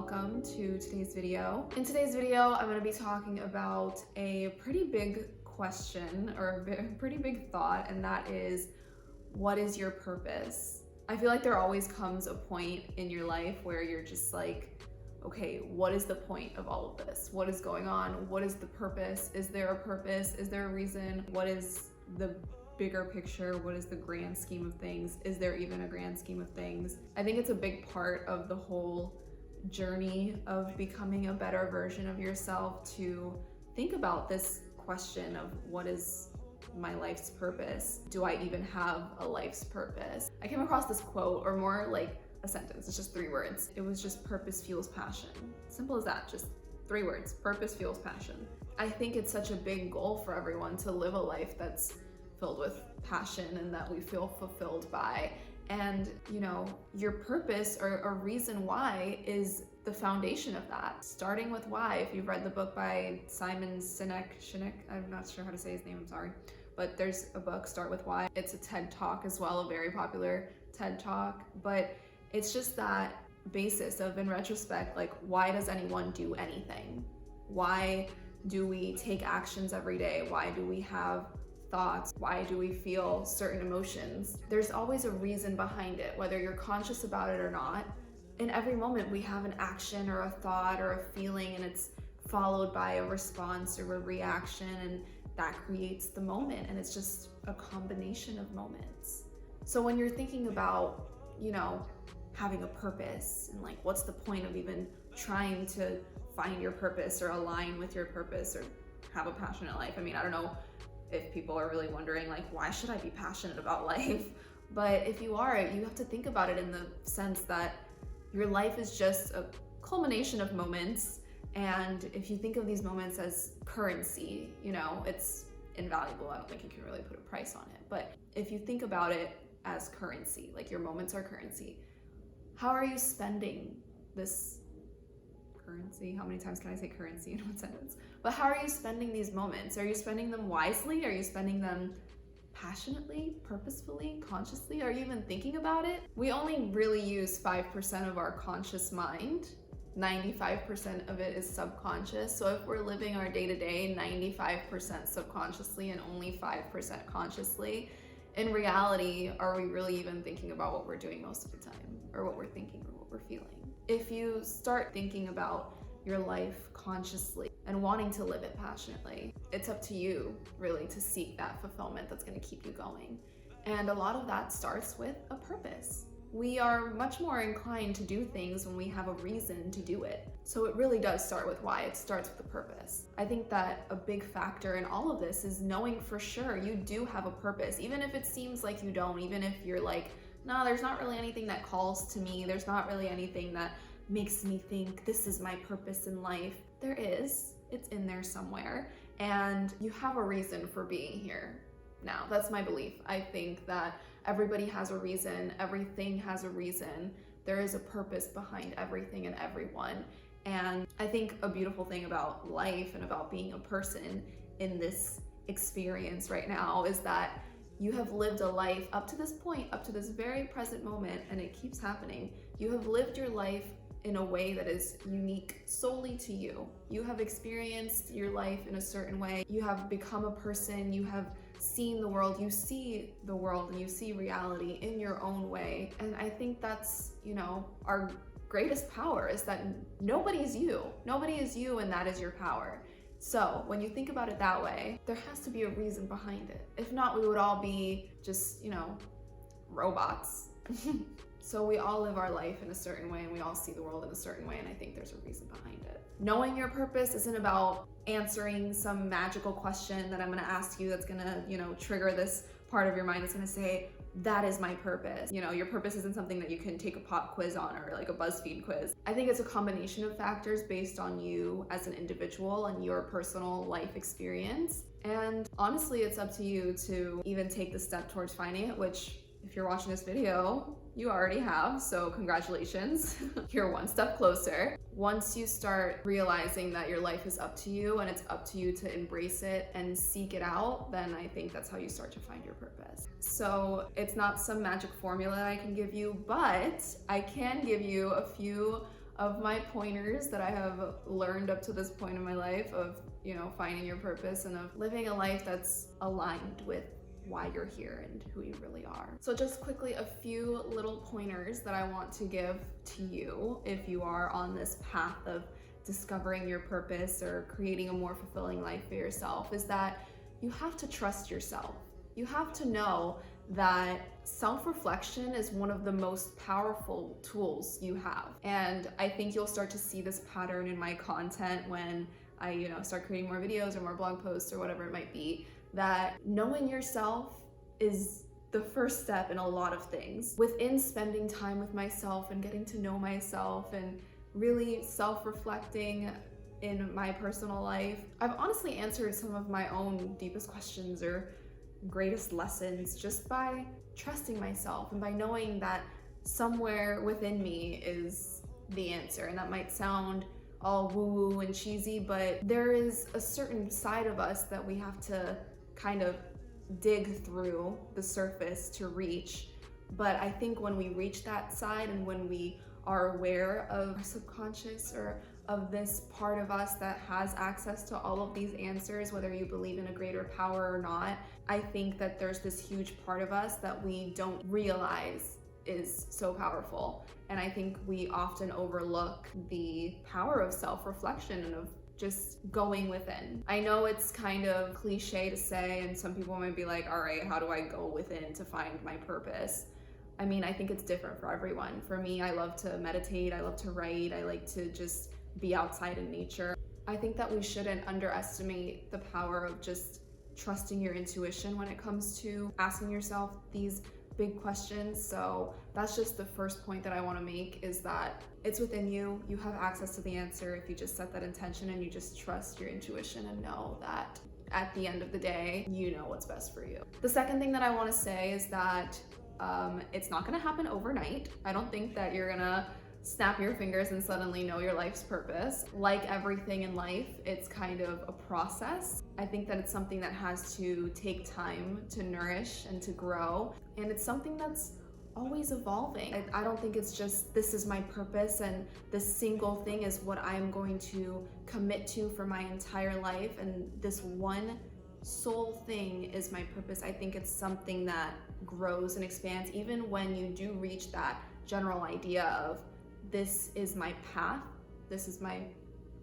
welcome to today's video. In today's video, I'm going to be talking about a pretty big question or a pretty big thought, and that is, what is your purpose? I feel like there always comes a point in your life where you're just like, okay, what is the point of all of this? What is going on? What is the purpose? Is there a purpose? Is there a reason? What is the bigger picture? What is the grand scheme of things? Is there even a grand scheme of things? I think it's a big part of the whole journey of becoming a better version of yourself to think about this question of, what is my life's purpose? Do I even have a life's purpose? I came across this quote, or more like a sentence. It's just 3 words. It was just, purpose fuels passion. Simple as that, just 3 words. Purpose fuels passion. I think it's such a big goal for everyone to live a life that's filled with passion and that we feel fulfilled by. And you know, your purpose or a reason why is the foundation of that. Starting with why. If you've read the book by Simon Sinek, I'm not sure how to say his name, I'm sorry. But there's a book, Start With Why. It's a TED Talk as well, a very popular TED Talk. But it's just that basis of, in retrospect, like, why does anyone do anything? Why do we take actions every day? Why do we have thoughts? Why do we feel certain emotions? There's always a reason behind it, whether you're conscious about it or not. In every moment we have an action or a thought or a feeling, and it's followed by a response or a reaction, and that creates the moment, and it's just a combination of moments. So when you're thinking about, you know, having a purpose and like, what's the point of even trying to find your purpose or align with your purpose or have a passionate life? I mean, I don't know if people are really wondering, like, why should I be passionate about life? But if you are, you have to think about it in the sense that your life is just a culmination of moments. And if you think of these moments as currency, you know, it's invaluable. I don't think you can really put a price on it. But if you think about it as currency, like your moments are currency, how are you spending this currency? How many times can I say currency in one sentence? But how are you spending these moments? Are you spending them wisely? Are you spending them passionately, purposefully, consciously? Are you even thinking about it? We only really use 5% of our conscious mind. 95% of it is subconscious. So if we're living our day-to-day 95% subconsciously and only 5% consciously, in reality, are we really even thinking about what we're doing most of the time, or what we're thinking, or what we're feeling? If you start thinking about your life consciously and wanting to live it passionately, it's up to you really to seek that fulfillment that's going to keep you going. And a lot of that starts with a purpose. We are much more inclined to do things when we have a reason to do it. So it really does start with why. It starts with a purpose. I think that a big factor in all of this is knowing for sure you do have a purpose, even if it seems like you don't, even if you're like, no, there's not really anything that calls to me. There's not really anything that makes me think this is my purpose in life. There is. It's in there somewhere. And you have a reason for being here. Now, that's my belief. I think that everybody has a reason. Everything has a reason. There is a purpose behind everything and everyone. And I think a beautiful thing about life and about being a person in this experience right now is that you have lived a life up to this point, up to this very present moment, and it keeps happening. You have lived your life in a way that is unique solely to you. You have experienced your life in a certain way. You have become a person. You have seen the world. You see the world and you see reality in your own way. And I think that's, you know, our greatest power is that nobody is you. Nobody is you, and that is your power. So when you think about it that way, there has to be a reason behind it. If not, we would all be just, you know, robots. So we all live our life in a certain way, and we all see the world in a certain way, and I think there's a reason behind it. Knowing your purpose isn't about answering some magical question that I'm gonna ask you that's gonna, you know, trigger this part of your mind that's gonna say, that is my purpose. You know, your purpose isn't something that you can take a pop quiz on or like a BuzzFeed quiz. I think it's a combination of factors based on you as an individual and your personal life experience. And honestly, it's up to you to even take the step towards finding it, which, if you're watching this video, you already have, so congratulations. You're one step closer. Once you start realizing that your life is up to you and it's up to you to embrace it and seek it out, then I think that's how you start to find your purpose. So it's not some magic formula I can give you, but I can give you a few of my pointers that I have learned up to this point in my life of, finding your purpose and of living a life that's aligned with why you're here and who you really are. So just quickly, a few little pointers that I want to give to you if you are on this path of discovering your purpose or creating a more fulfilling life for yourself is that you have to trust yourself. You have to know that self-reflection is one of the most powerful tools you have. And I think you'll start to see this pattern in my content when I, start creating more videos or more blog posts or whatever it might be, that knowing yourself is the first step in a lot of things. Within spending time with myself and getting to know myself and really self-reflecting in my personal life, I've honestly answered some of my own deepest questions or greatest lessons just by trusting myself and by knowing that somewhere within me is the answer. And that might sound all woo-woo and cheesy, but there is a certain side of us that we have to kind of dig through the surface to reach. But I think when we reach that side and when we are aware of our subconscious or of this part of us that has access to all of these answers, whether you believe in a greater power or not, I think that there's this huge part of us that we don't realize is so powerful. And I think we often overlook the power of self-reflection and of just going within. I know it's kind of cliche to say, and some people might be like, all right, how do I go within to find my purpose? I mean, I think it's different for everyone. For me, I love to meditate, I love to write, I like to just be outside in nature. I think that we shouldn't underestimate the power of just trusting your intuition when it comes to asking yourself these big questions. So that's just the first point that I want to make, is that it's within you. You have access to the answer if you just set that intention and you just trust your intuition and know that at the end of the day, you know what's best for you. The second thing that I want to say is that it's not going to happen overnight. I don't think that you're going to snap your fingers and suddenly know your life's purpose. Like everything in life, it's kind of a process. I think that it's something that has to take time to nourish and to grow. And it's something that's always evolving. I don't think it's just, this is my purpose and this single thing is what I'm going to commit to for my entire life, and this one sole thing is my purpose. I think it's something that grows and expands even when you do reach that general idea of, this is my path, this is my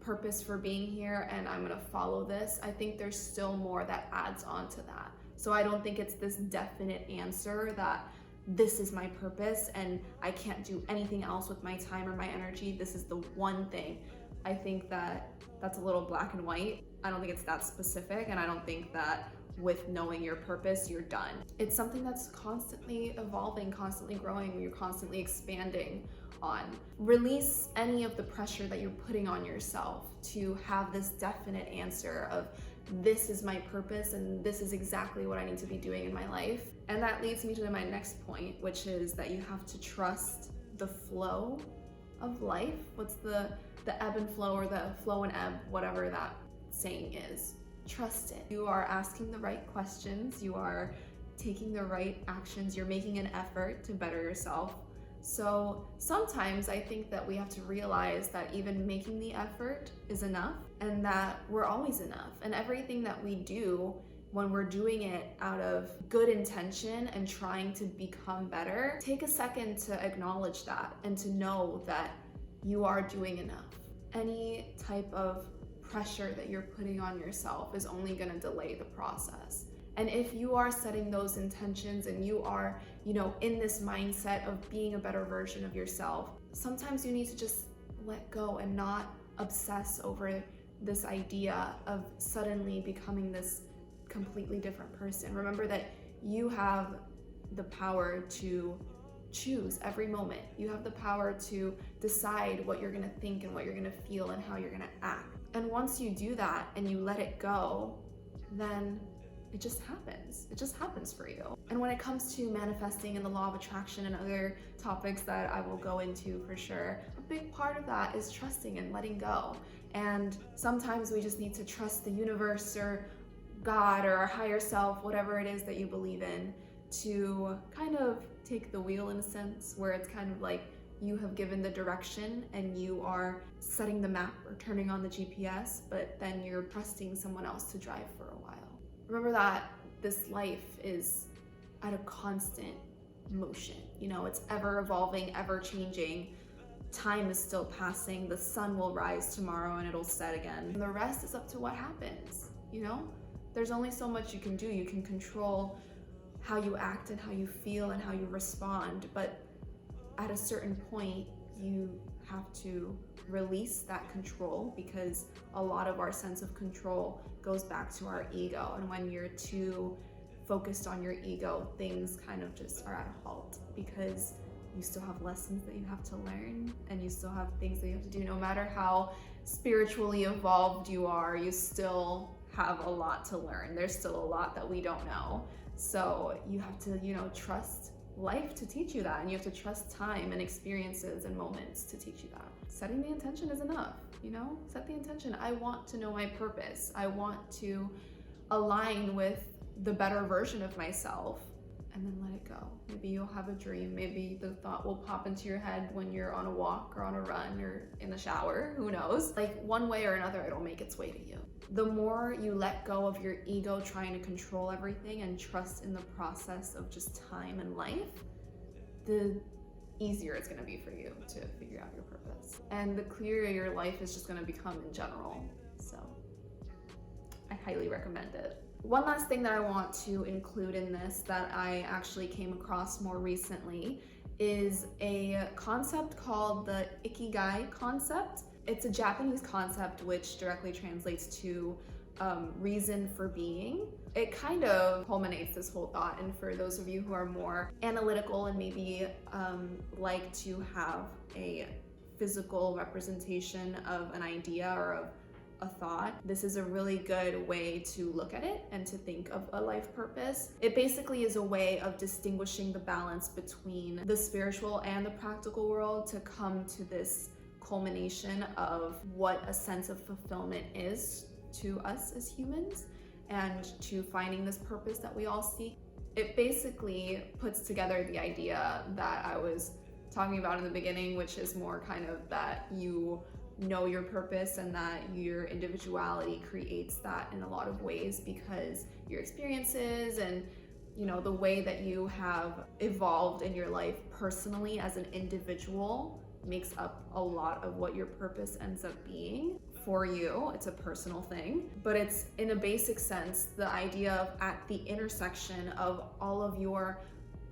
purpose for being here, and I'm gonna follow this. I think there's still more that adds on to that. So I don't think it's this definite answer that this is my purpose and I can't do anything else with my time or my energy. This is the one thing. I think that that's a little black and white. I don't think it's that specific, and I don't think that with knowing your purpose, you're done. It's something that's constantly evolving, constantly growing, you're constantly expanding on. Release any of the pressure that you're putting on yourself to have this definite answer of, this is my purpose and this is exactly what I need to be doing in my life. And that leads me to my next point, which is that you have to trust the flow of life. What's the ebb and flow, or the flow and ebb, whatever that saying is. Trust it. You are asking the right questions, you are taking the right actions, you're making an effort to better yourself. So sometimes I think that we have to realize that even making the effort is enough, and that we're always enough. And everything that we do, when we're doing it out of good intention and trying to become better, take a second to acknowledge that and to know that you are doing enough. Any type of pressure that you're putting on yourself is only going to delay the process. And if you are setting those intentions and you are, in this mindset of being a better version of yourself, sometimes you need to just let go and not obsess over this idea of suddenly becoming this completely different person. Remember that you have the power to choose every moment. You have the power to decide what you're gonna think and what you're gonna feel and how you're gonna act. And once you do that and you let it go, then it just happens. It just happens for you. And when it comes to manifesting and the law of attraction and other topics that I will go into for sure, a big part of that is trusting and letting go. And sometimes we just need to trust the universe or God or our higher self, whatever it is that you believe in, to kind of take the wheel in a sense, where it's kind of like You have given the direction and you are setting the map or turning on the GPS, but then you're trusting someone else to drive for a while. Remember that this life is at a constant motion. You know, it's ever evolving, ever changing. Time is still passing. The sun will rise tomorrow and it'll set again. And the rest is up to what happens, you know? There's only so much you can do. You can control how you act and how you feel and how you respond, but at a certain point, you have to release that control, because a lot of our sense of control goes back to our ego. And when you're too focused on your ego, things kind of just are at a halt, because you still have lessons that you have to learn and you still have things that you have to do. No matter how spiritually evolved you are, you still have a lot to learn. There's still a lot that we don't know. So you have to, trust life to teach you that, and you have to trust time and experiences and moments to teach you that. Setting the intention is enough, set the intention. I want to know my purpose. I want to align with the better version of myself, and then let it go. Maybe you'll have a dream. Maybe the thought will pop into your head when you're on a walk or on a run or in the shower, who knows? Like, one way or another, it'll make its way to you. The more you let go of your ego trying to control everything and trust in the process of just time and life, the easier it's gonna be for you to figure out your purpose. And the clearer your life is just gonna become in general. So I highly recommend it. One last thing that I want to include in this that I actually came across more recently is a concept called the Ikigai concept. It's a Japanese concept which directly translates to reason for being. It kind of culminates this whole thought, and for those of you who are more analytical and maybe like to have a physical representation of an idea or of a thought, this is a really good way to look at it and to think of a life purpose. It basically is a way of distinguishing the balance between the spiritual and the practical world to come to this culmination of what a sense of fulfillment is to us as humans, and to finding this purpose that we all seek. It basically puts together the idea that I was talking about in the beginning, which is more kind of that you know your purpose and that your individuality creates that in a lot of ways, because your experiences and the way that you have evolved in your life personally as an individual makes up a lot of what your purpose ends up being for you. It's a personal thing, but it's, in a basic sense, the idea of at the intersection of all of your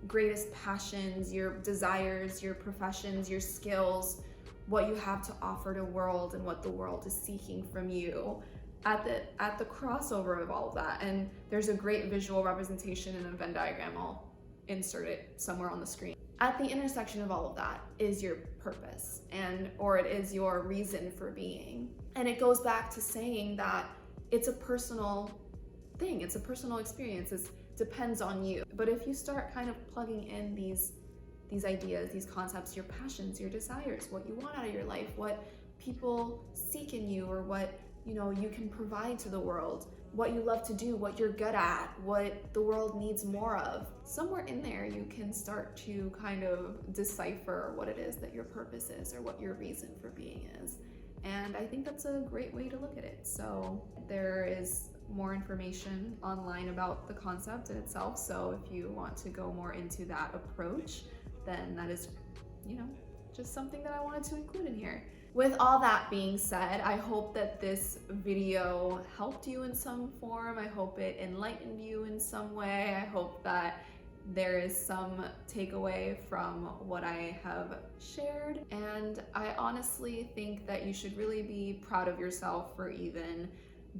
greatest passions, your desires, your professions, your skills, what you have to offer to the world and what the world is seeking from you, at the crossover of all of that. And there's a great visual representation in a Venn diagram. I'll insert it somewhere on the screen. At the intersection of all of that is your purpose, or it is your reason for being. And it goes back to saying that it's a personal thing, it's a personal experience, it depends on you. But if you start kind of plugging in these ideas, these concepts, your passions, your desires, what you want out of your life, what people seek in you, or what you can provide to the world, what you love to do, what you're good at, what the world needs more of, somewhere in there you can start to kind of decipher what it is that your purpose is, or what your reason for being is. And I think that's a great way to look at it. So there is more information online about the concept in itself, so if you want to go more into that approach, then that is, just something that I wanted to include in here. With all that being said, I hope that this video helped you in some form. I hope it enlightened you in some way. I hope that there is some takeaway from what I have shared. And I honestly think that you should really be proud of yourself for even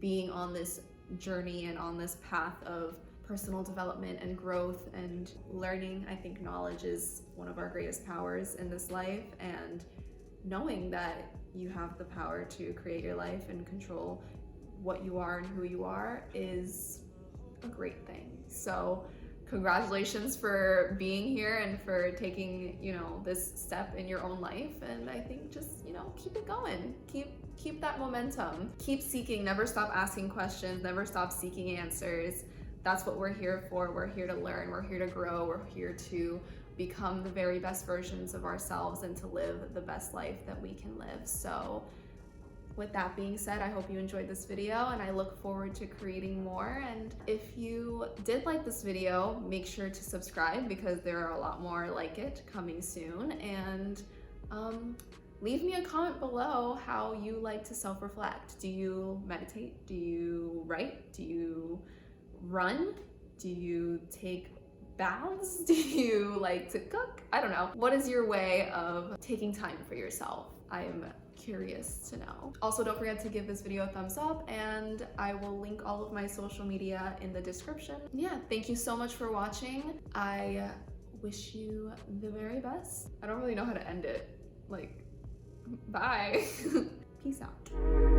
being on this journey and on this path of personal development and growth and learning. I think knowledge is one of our greatest powers in this life, and knowing that you have the power to create your life and control what you are and who you are is a great thing. So congratulations for being here and for taking, this step in your own life. And I think just, keep it going. Keep that momentum. Keep seeking, never stop asking questions, never stop seeking answers. That's what we're here for. We're here to learn, we're here to grow, we're here to become the very best versions of ourselves and to live the best life that we can live. So with that being said, I hope you enjoyed this video and I look forward to creating more. And if you did like this video, make sure to subscribe because there are a lot more like it coming soon. And leave me a comment below how you like to self-reflect. Do you meditate? Do you write? Do you run? Do you take baths? Do you like to cook? I don't know. What is your way of taking time for yourself? I am curious to know. Also, don't forget to give this video a thumbs up and I will link all of my social media in the description. Yeah, thank you so much for watching. I wish you the very best. I don't really know how to end it. Like, bye. Peace out.